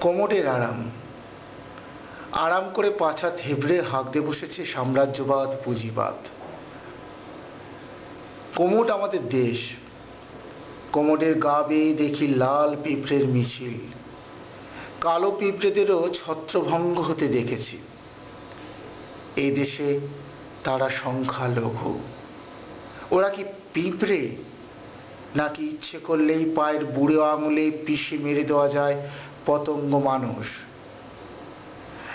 কোমরের আরাম, আরাম করে পাছা থেবড়ে হাঁকতে বসেছে সাম্রাজ্যবাদ, পুঁজিবাদ। কোমট আমাদের দেশ, কোমরের গা বেয়ে দেখি লাল পিঁপড়ের মিছিল, কালো পিঁপড়েদেরও ছত্রভঙ্গ হতে দেখেছি। এই দেশে তারা সংখ্যালঘু। ওরা কি পিঁপড়ে, নাকি ইচ্ছে করলেই পায়ের বুড়ো আঙুলে পিষে মেরে দেওয়া যায় পতঙ্গ মানুষ?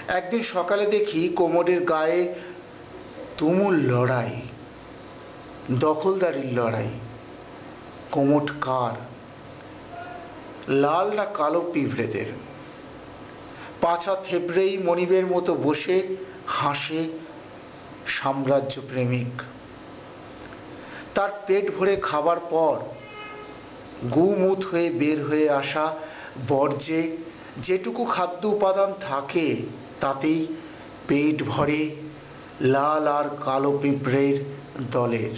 একদিন সকালে দেখি কোমরের গায়ে তুমুল লড়াই, দখলদারির লড়াই। কোমট কার, লাল না কালো পিঁপড়েদের? পাছা থেবড়েই মনিবের মতো বসে হাসে সাম্রাজ্য প্রেমিক। তার পেট ভরে খাবার পর গুমুট হয়ে বের হয়ে আসা বর্জ্যে যেটুকু খাদ্য উপাদান থাকে তাতেই পেট ভরে লাল আর কালো পিঁপড়ের দলের।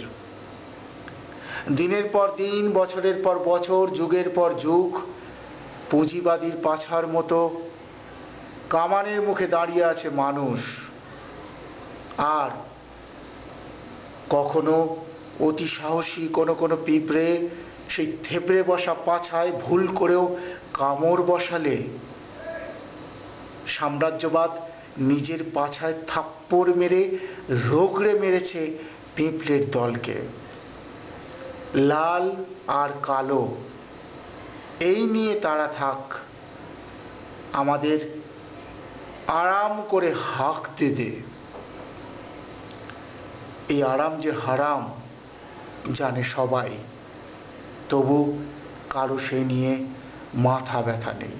দিনের পর দিন, বছরের পর বছর, যুগের পর যুগ পুঁজিবাদীর পাছার মতো কামানের মুখে দাঁড়িয়ে আছে মানুষ। আর কখনো অতি সাহসী কোনো কোনো পিঁপড়ে সেই থেবড়ে বসা পাছায় ভুল করেও কামড় বসালে সাম্রাজ্যবাদ নিজের পাছায় থাপ্পড় মেরে রগড়ে মেরেছে পিঁপড়ের দলকে। লাল আর কালো এই নিয়ে তারা থাক, আমাদের আরাম করে হাঁকতে দে। এই আরাম যে হারাম জানে সবাই, তবু কারো সে নিয়ে মাথা ব্যথা নেই।